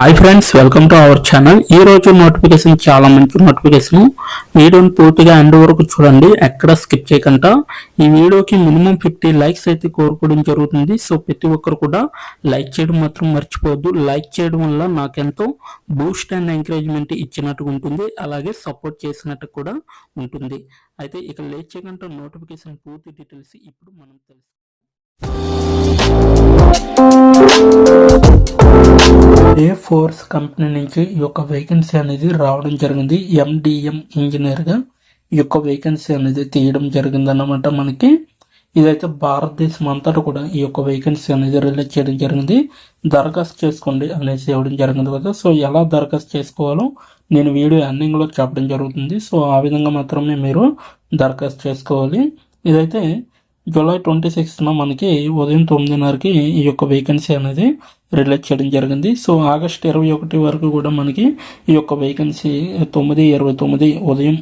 Hi friends, welcome to our channel. ఈ రోజు notification చాలా మంచి నోటిఫికేషన్. వీడియోని పూర్తిగా ఎండ్ వరకు చూడండి, ఎక్కడ స్కిప్ చేయకుండా. ఈ వీడియోకి మినిమం 50 లైక్స్ అయితే కోరుకోవడం జరుగుతుంది. సో ప్రతి ఒక్కరు కూడా లైక్ చేయడం మాత్రం మర్చిపోవద్దు. లైక్ చేయడం వల్ల నాకెంతో బూస్ట్ అండ్ ఎంకరేజ్మెంట్ ఇచ్చినట్టు ఉంటుంది, అలాగే సపోర్ట్ చేసినట్టు కూడా ఉంటుంది. అయితే ఇక లేట్ చేయకుండా నోటిఫికేషన్ పూర్తి డీటెయిల్స్ ఇప్పుడు మనం తెలుసు. ఏ ఫోర్స్ కంపెనీ నుంచి ఈ యొక్క వేకెన్సీ అనేది రావడం జరిగింది. ఎండిఎం ఇంజనీర్గా ఈ యొక్క వేకెన్సీ అనేది తీయడం జరిగింది అన్నమాట. మనకి ఇదైతే భారతదేశం అంతటా కూడా ఈ యొక్క వేకెన్సీ అనేది రిలీజ్ చేయడం జరిగింది. దరఖాస్తు చేసుకోండి అనేసి ఇవ్వడం జరిగింది కదా. సో ఎలా దరఖాస్తు చేసుకోవాలో నేను వీడియో ఎండింగ్లో చెప్పడం జరుగుతుంది. సో ఆ విధంగా మాత్రమే మీరు దరఖాస్తు చేసుకోవాలి. ఇదైతే జూలై 26న మనకి ఉదయం 9:30కి ఈ యొక్క వేకెన్సీ అనేది రిలీజ్ చేయడం జరిగింది. సో ఆగస్టు 21 వరకు కూడా మనకి ఈ యొక్క వేకెన్సీ 9:29 ఉదయం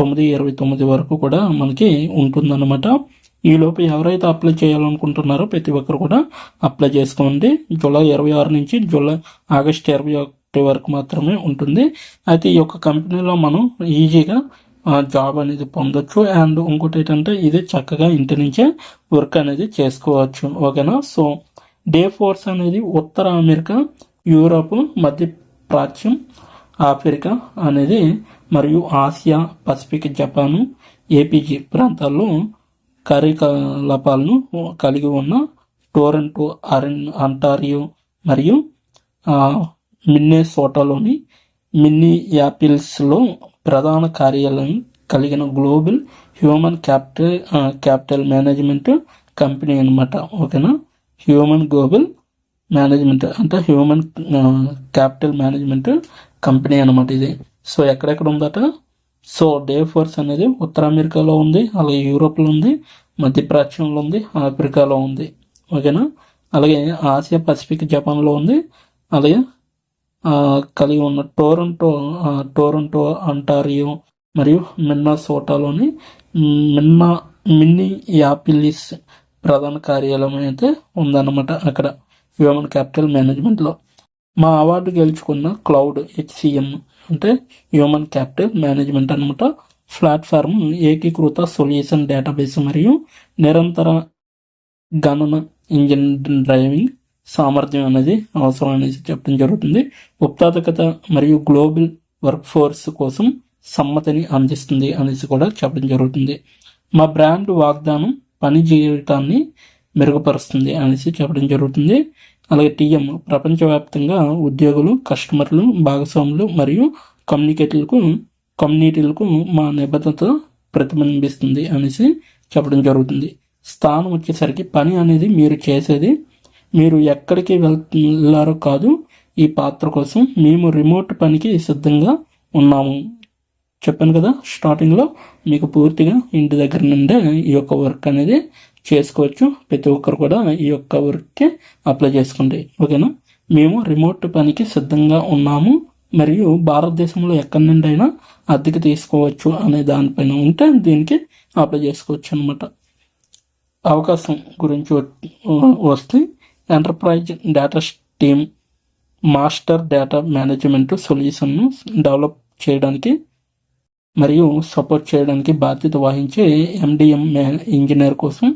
9:29 వరకు కూడా మనకి ఉంటుందన్నమాట. ఈలోపు ఎవరైతే అప్లై చేయాలనుకుంటున్నారో ప్రతి ఒక్కరు కూడా అప్లై చేసుకోండి. జూలై 26 నుంచి ఆగస్టు 21 వరకు మాత్రమే ఉంటుంది. అయితే ఈ యొక్క కంపెనీలో మనం ఈజీగా జాబ్ అనేది పొందొచ్చు. అండ్ ఇంకోటి ఏంటంటే ఇది చక్కగా ఇంటి నుంచే వర్క్ అనేది చేసుకోవచ్చు. ఓకేనా. సో డే ఫోర్స్ అనేది ఉత్తర అమెరికా, యూరోప్, మధ్య ప్రాచ్యం, ఆఫ్రికా అనేది మరియు ఆసియా, పసిఫిక్, జపాను, ఏపీజీ ప్రాంతాల్లో కార్యకలాపాలను కలిగి ఉన్న టొరంటో, అంటారియో మరియు మిన్నెసోటాలోని మిన్నియాపిల్స్లో ప్రధాన కార్యాలయం కలిగిన global human capital management company అనమాట. ఓకేనా. హ్యూమన్ గ్లోబల్ మేనేజ్మెంట్ అంటే హ్యూమన్ క్యాపిటల్ మేనేజ్మెంట్ కంపెనీ అనమాట ఇది. సో ఎక్కడెక్కడ ఉందట. సో డే ఫోర్స్ అనేది ఉత్తర అమెరికాలో ఉంది, అలాగే యూరోప్లో ఉంది, మధ్యప్రాచ్యంలో ఉంది, ఆఫ్రికాలో ఉంది. ఓకేనా. అలాగే ఆసియా, పసిఫిక్, జపాన్లో ఉంది. అలాగే కలిగి ఉన్న టొరంటో, అంటారియో మరియు మిన్నసోటాలోని మిన్నియాపిలిస్ ప్రధాన కార్యాలయం అయితే ఉందన్నమాట. అక్కడ హ్యూమన్ క్యాపిటల్ మేనేజ్మెంట్లో మా అవార్డు గెలుచుకున్న క్లౌడ్ HCM అంటే హ్యూమన్ క్యాపిటల్ మేనేజ్మెంట్ అనమాట. ప్లాట్ఫామ్ ఏకీకృత సొల్యూషన్ డేటాబేస్ మరియు నిరంతర గణన ఇంజిన్ డ్రైవింగ్ సామర్థ్యం అనేది అవసరం అనేసి చెప్పడం జరుగుతుంది. ఉత్పాదకత మరియు గ్లోబల్ వర్క్ ఫోర్స్ కోసం సమ్మతిని అందిస్తుంది అనేసి కూడా చెప్పడం జరుగుతుంది. మా బ్రాండ్ వాగ్దానం పని జీవితాన్ని మెరుగుపరుస్తుంది అనేసి చెప్పడం జరుగుతుంది. అలాగే TM ప్రపంచవ్యాప్తంగా ఉద్యోగులు, కస్టమర్లు, భాగస్వాములు మరియు కమ్యూనిటీలకు మా నిబద్ధత ప్రతిబింబిస్తుంది అనేసి చెప్పడం జరుగుతుంది. స్థానం వచ్చేసరికి పని అనేది మీరు చేసేది, మీరు ఎక్కడికి వెళ్ళారో కాదు. ఈ పాత్ర కోసం మేము రిమోట్ పనికి సిద్ధంగా ఉన్నాము. చెప్పాను కదా స్టార్టింగ్లో, మీకు పూర్తిగా ఇంటి దగ్గర నుండే ఈ యొక్క వర్క్ అనేది చేసుకోవచ్చు. ప్రతి ఒక్కరు కూడా ఈ యొక్క వర్క్కి అప్లై చేసుకోండి. ఓకేనా. మేము రిమోట్ పనికి సిద్ధంగా ఉన్నాము మరియు భారతదేశంలో ఎక్కడి నుండి అయినా అద్దెకి తీసుకోవచ్చు అనే దానిపైన ఉంటే దీనికి అప్లై చేసుకోవచ్చు అనమాట. అవకాశం గురించి వస్తే enterprise data team master data management సొల్యూషన్ను డెవలప్ చేయడానికి మరియు సపోర్ట్ చేయడానికి బాధ్యత వహించే MDM ఇంజనీర్ కోసం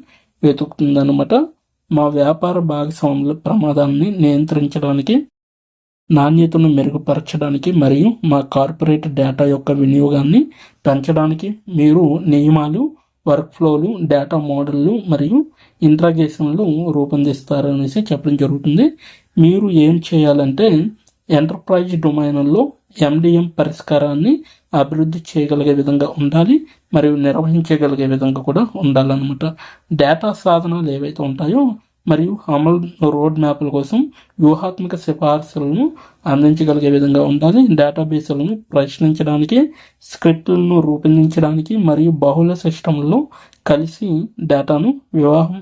వెతుకుతుందన్నమాట. మా వ్యాపార భాగస్వాముల ప్రమాదాన్ని నియంత్రించడానికి, నాణ్యతను మెరుగుపరచడానికి మరియు మా కార్పొరేట్ డేటా యొక్క వినియోగాన్ని పెంచడానికి మీరు నియమాలు, వర్క్ ఫ్లోలు, డేటా మోడళ్లు మరియు ఇంట్రాగేషన్లు రూపొందిస్తారనేసి చెప్పడం జరుగుతుంది. మీరు ఏం చేయాలంటే ఎంటర్ప్రైజ్ డొమైన్లో MDM పరిష్కారాన్ని అభివృద్ధి చేయగలిగే విధంగా ఉండాలి మరియు నిర్వహించగలిగే విధంగా కూడా ఉండాలన్నమాట. డేటా సాధనాలు ఏవైతే ఉంటాయో మరియు అమలు రోడ్ మ్యాప్ల కోసం వ్యూహాత్మక సిఫార్సులను అందించగలిగే విధంగా ఉండాలి. డేటాబేస్లను ప్రశ్నించడానికి, స్క్రిప్ట్లను రూపొందించడానికి మరియు బహుళ సిస్టంలలో కలిసి డేటాను వివాహం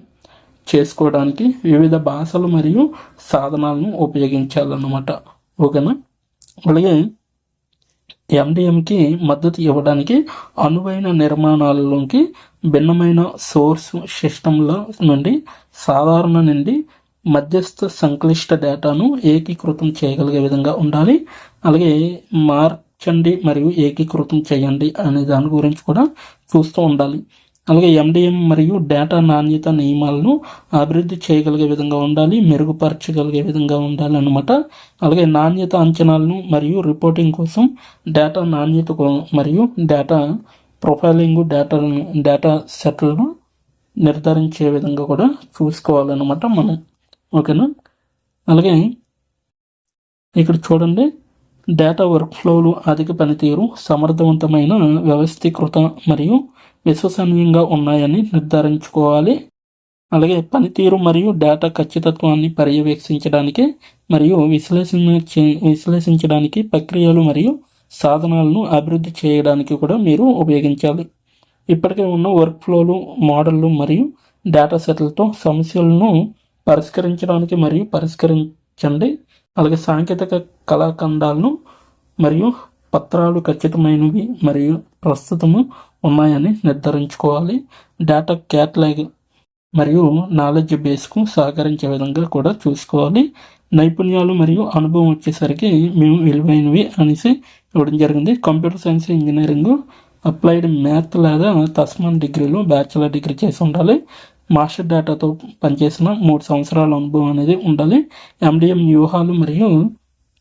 చేసుకోవడానికి వివిధ భాషలు మరియు సాధనాలను ఉపయోగించాలన్నమాట. ఓకేనా. అలాగే MDMకి మద్దతు ఇవ్వడానికి అనువైన నిర్మాణాలలోకి భిన్నమైన సోర్స్ సిస్టంల నుండి సాధారణ నుండి మధ్యస్థ సంక్లిష్ట డేటాను ఏకీకృతం చేయగలిగే విధంగా ఉండాలి. అలాగే మార్చండి మరియు ఏకీకృతం చేయండి అనే దాని గురించి కూడా చూస్తూ ఉండాలి. అలాగే MDM మరియు డేటా నాణ్యత నియమాలను అభివృద్ధి చేయగలిగే విధంగా ఉండాలి, మెరుగుపరచగలిగే విధంగా ఉండాలి అన్నమాట. అలాగే నాణ్యత అంచనాలను మరియు రిపోర్టింగ్ కోసం డేటా నాణ్యత మరియు డేటా ప్రొఫైలింగ్ డేటా సెట్లను నిర్ధారించే విధంగా కూడా చూసుకోవాలన్నమాట మనం. ఓకేనా. అలాగే ఇక్కడ చూడండి, డేటా వర్క్ఫ్లోలు అధిక పనితీరు, సమర్థవంతమైన, వ్యవస్థీకృత మరియు విశ్వసనీయంగా ఉన్నాయని నిర్ధారించుకోవాలి. అలాగే పనితీరు మరియు డేటా ఖచ్చితత్వాన్ని పర్యవేక్షించడానికి మరియు విశ్లేషించడానికి ప్రక్రియలు మరియు సాధనాలను అభివృద్ధి చేయడానికి కూడా మీరు ఉపయోగించాలి. ఇప్పటికే ఉన్న వర్క్ఫ్లోలు, మోడళ్లు మరియు డేటా సెట్లతో సమస్యలను పరిష్కరించడానికి మరియు పరిష్కరించండి. అలాగే సాంకేతిక కళాఖండాలను మరియు పత్రాలు ఖచ్చితమైనవి మరియు ప్రస్తుతము ఉన్నాయని నిర్ధారించుకోవాలి. డేటా క్యాటలాగ్ మరియు నాలెడ్జ్ బేస్కు సహకరించే విధంగా కూడా చూసుకోవాలి. నైపుణ్యాలు మరియు అనుభవం వచ్చేసరికి మేము విలువైనవి అనేసి ఇవ్వడం జరిగింది. Computer science, engineering, applied math లేదా తస్మాన్ డిగ్రీలో బ్యాచిలర్ డిగ్రీ చేసి ఉండాలి. మాస్టర్ డేటాతో పనిచేసిన 3 సంవత్సరాల అనుభవం అనేది ఉండాలి. MDM వ్యూహాలు మరియు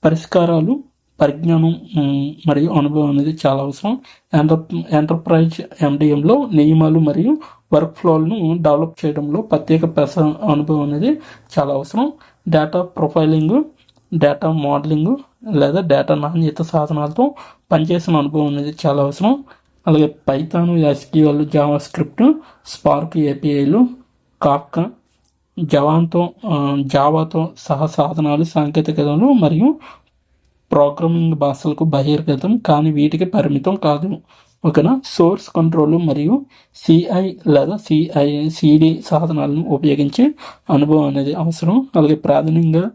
పరిష్కారాలు పరిజ్ఞానం మరియు అనుభవం అనేది చాలా అవసరం. ఎంటర్ప్రైజ్ MDMలో నియమాలు మరియు వర్క్ ఫ్లోలను డెవలప్ చేయడంలో ప్రత్యేక అనుభవం అనేది చాలా అవసరం. డేటా ప్రొఫైలింగ్, డేటా మోడలింగ్ లేదా డేటా నాణ్యత సాధనాలతో పనిచేసిన అనుభవం అనేది చాలా అవసరం. అలాగే Python, SQL, JavaScript, Spark APIలు, కాఫ్కా, జావాతో సహా సాధనాలు, సాంకేతికతలు మరియు ప్రోగ్రామింగ్ భాషలకు బహిర్గతం కానీ వీటికి పరిమితం కాదు. ఓకేనా. సోర్స్ కంట్రోల్ మరియు CI లేదా CD సాధనాలను ఉపయోగించే అనుభవం అనేది అవసరం. అలాగే ప్రాథమికంగా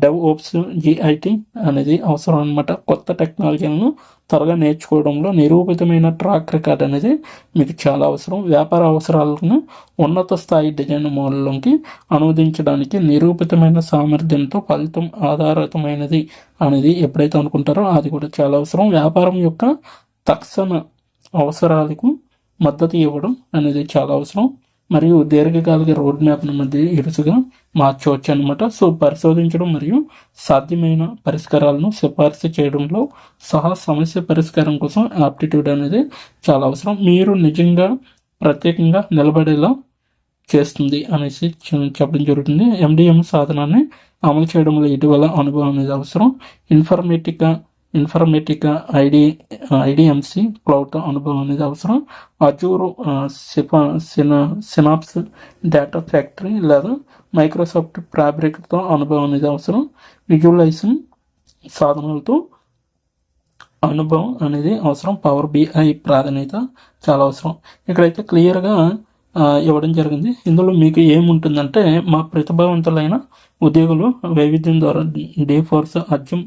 DevOps, GIT అనేది అవసరం అనమాట. కొత్త టెక్నాలజీలను త్వరగా నేర్చుకోవడంలో నిరూపితమైన ట్రాక్ రికార్డ్ అనేది మీకు చాలా అవసరం. వ్యాపార అవసరాలను ఉన్నత స్థాయి డిజైన్ మోడల్లోకి అనువదించడానికి నిరూపితమైన సామర్థ్యంతో ఫలితం ఆధారితమైనది అనేది ఎప్పుడైతే అనుకుంటారో అది కూడా చాలా అవసరం. వ్యాపారం యొక్క తక్షణ అవసరాలకు మద్దతు ఇవ్వడం అనేది చాలా అవసరం. మరియు దీర్ఘకాలిక రోడ్ మ్యాప్ను మధ్య ఇరుసుగా మార్చవచ్చు అనమాట. సో పరిశోధించడం మరియు సాధ్యమైన పరిష్కారాలను సిఫార్సు చేయడంలో సహా సమస్య పరిష్కారం కోసం ఆప్టిట్యూడ్ అనేది చాలా అవసరం. మీరు నిజంగా ప్రత్యేకంగా నిలబడేలా చేస్తుంది అనేసి చెప్పడం జరుగుతుంది. MDM సాధనాన్ని అమలు చేయడంలో ఇటీవల అనుభవం అనేది అవసరం. ఇన్ఫర్మేటికా IDMC క్లౌడ్తో అనుభవం అనేది అవసరం. అజూర్, సినాప్స్, డేటా ఫ్యాక్టరీ లేదా మైక్రోసాఫ్ట్ ఫ్యాబ్రిక్తో అనుభవం అనేది అవసరం. విజువలైజేషన్ సాధనాలతో అనుభవం అనేది అవసరం. పవర్ BI ప్రాధాన్యత చాలా అవసరం. ఇక్కడైతే క్లియర్గా ఇవ్వడం జరిగింది. ఇందులో మీకు ఏముంటుందంటే, మా ప్రతిభావంతులైన ఉద్యోగులు వైవిధ్యం ద్వారా Dayforce అర్జం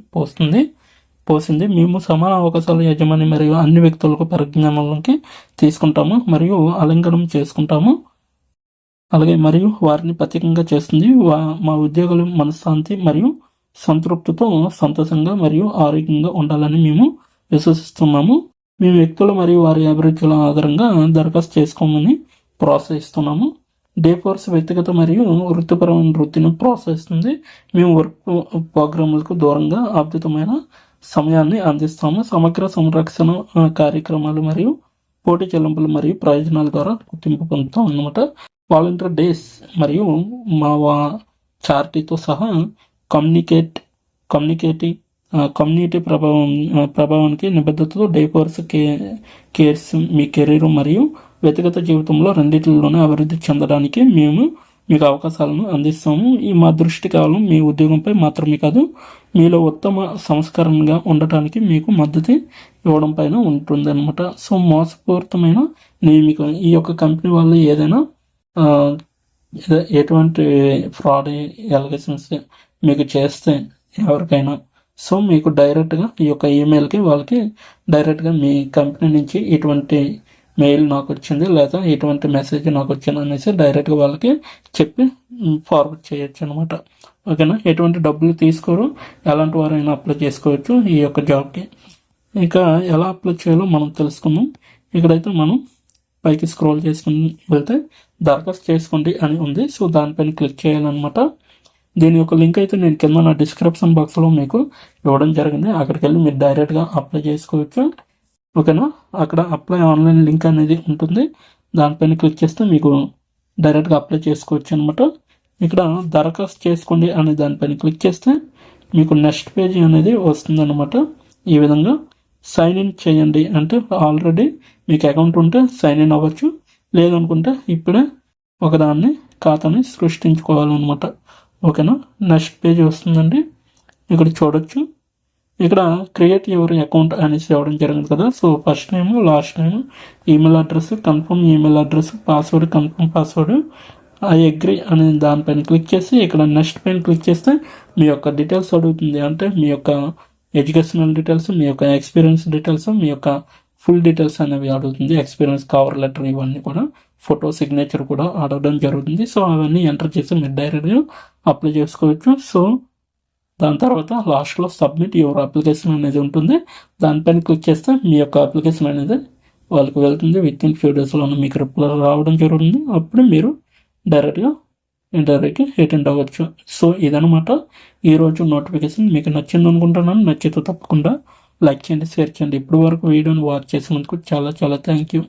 పోసింది. మేము సమాన అవకాశాల యజమాని మరియు అన్ని వ్యక్తులకు పరిజ్ఞానంలోకి తీసుకుంటాము మరియు ఆలింగనం చేసుకుంటాము. అలాగే మరియు వారిని ప్రత్యేకంగా చేస్తుంది. మా ఉద్యోగులు మనశ్శాంతి మరియు సంతృప్తితో సంతోషంగా మరియు ఆరోగ్యంగా ఉండాలని మేము విశ్వసిస్తున్నాము. మేము వ్యక్తులు మరియు వారి అభిరుచుల ఆధారంగా దరఖాస్తు చేసుకోమని ప్రోత్సహిస్తున్నాము. Dayforce వ్యక్తిగత మరియు వృత్తిపరమైన వృత్తిని ప్రోత్సహిస్తుంది. మేము వర్క్ ప్రోగ్రాములకు దూరంగా అద్భుతమైన సమయాన్ని అందిస్తాము. సమగ్ర సంరక్షణ కార్యక్రమాలు మరియు పోటీ చెల్లింపులు మరియు ప్రయోజనాల ద్వారా గుర్తింపు పొందుతాం అన్నమాట. వాలంటీర్ డేస్ మరియు మా చారిటీతో సహా కమ్యూనిటీ ప్రభావానికి నిబద్ధతతో Dayforce కేర్స్ మీ కెరీర్ మరియు వ్యక్తిగత జీవితంలో రెండింటిలోనే అభివృద్ధి చెందడానికి మేము మీకు అవకాశాలను అందిస్తాము. మా దృష్టి కేవలం మీ ఉద్యోగంపై మాత్రమే కాదు, మీలో ఉత్తమ సంస్కరణగా ఉండటానికి మీకు మద్దతు ఇవ్వడం పైన ఉంటుంది అనమాట. సో మోసపూరితమైన నియమిక ఈ యొక్క కంపెనీ వాళ్ళు ఏదైనా ఎటువంటి ఫ్రాడ్ ఎలిగేషన్స్ మీకు చేస్తే ఎవరికైనా, సో మీకు డైరెక్ట్గా ఈ యొక్క ఈమెయిల్కి వాళ్ళకి డైరెక్ట్గా మీ కంపెనీ నుంచి ఇటువంటి మెయిల్ నాకు వచ్చింది లేదా ఇటువంటి మెసేజ్ నాకు వచ్చింది అనేసి డైరెక్ట్గా వాళ్ళకి చెప్పి ఫార్వర్డ్ చేయొచ్చు అనమాట. ఓకేనా, ఎటువంటి డబ్బులు తీసుకోరు, ఎలాంటి వారైనా అప్లై చేసుకోవచ్చు ఈ యొక్క జాబ్కి. ఇంకా ఎలా అప్లై చేయాలో మనం తెలుసుకుందాం. ఇక్కడైతే మనం పైకి స్క్రోల్ చేసుకుని వెళ్తే దరఖాస్తు చేసుకోండి అని ఉంది. సో దానిపైన క్లిక్ చేయాలన్నమాట. దీని యొక్క లింక్ అయితే నేను కింద నా డిస్క్రిప్షన్ బాక్స్లో మీకు ఇవ్వడం జరిగింది. అక్కడికి వెళ్ళి మీరు డైరెక్ట్గా అప్లై చేసుకోవచ్చు. ఓకేనా, అక్కడ అప్లై ఆన్లైన్ లింక్ అనేది ఉంటుంది. దానిపైన క్లిక్ చేస్తే మీకు డైరెక్ట్గా అప్లై చేసుకోవచ్చు అనమాట. ఇక్కడ దరఖాస్తు చేసుకోండి అనే దానిపైన క్లిక్ చేస్తే మీకు నెక్స్ట్ పేజీ అనేది వస్తుందన్నమాట. ఈ విధంగా సైన్ ఇన్ చేయండి అంటే ఆల్రెడీ మీకు అకౌంట్ ఉంటే సైన్ ఇన్ అవ్వచ్చు, లేదనుకుంటే ఇప్పుడే ఒకదాన్ని ఖాతాని సృష్టించుకోవాలన్నమాట. ఓకేనా, నెక్స్ట్ పేజీ వస్తుందండి. ఇక్కడ చూడొచ్చు, ఇక్కడ క్రియేట్ యువర్ అకౌంట్ అనేసి ఇవ్వడం జరిగింది కదా. So first name, last name, email address, confirm email address, password, confirm password, I agree అనే దానిపైన క్లిక్ చేసి ఇక్కడ నెక్స్ట్ పైన క్లిక్ చేస్తే మీ యొక్క డీటెయిల్స్ అడుగుతుంది. అంటే మీ యొక్క ఎడ్యుకేషనల్ డీటెయిల్స్, మీ యొక్క ఎక్స్పీరియన్స్ డీటెయిల్స్, మీ యొక్క ఫుల్ డీటెయిల్స్ అనేవి అడుగుతుంది. ఎక్స్పీరియన్స్, కవర్ లెటర్, ఇవన్నీ కూడా, ఫోటో, సిగ్నేచర్ కూడా అడగడం జరుగుతుంది. సో అవన్నీ ఎంటర్ చేసి మీరు డైరెక్ట్గా అప్లై చేసుకోవచ్చు. సో దాని తర్వాత లాస్ట్లో సబ్మిట్ యువర్ అప్లికేషన్ అనేది ఉంటుంది. దానిపైన క్లిక్ చేస్తే మీ యొక్క అప్లికేషన్ అనేది వాళ్ళకి వెళ్తుంది. విత్ ఇన్ ఫ్యూ డేస్లో మీకు రిప్లై రావడం జరుగుతుంది. అప్పుడు మీరు డైరెక్ట్గా ఇంటర్వ్యూకి అటెండ్ అవ్వచ్చు. సో ఇదనమాట ఈరోజు నోటిఫికేషన్. మీకు నచ్చింది అనుకుంటున్నాను. నచ్చితే తప్పకుండా లైక్ చేయండి, షేర్ చేయండి. ఇప్పటి వరకు వీడియోని వాచ్ చేసినందుకు చాలా చాలా థ్యాంక్ యూ.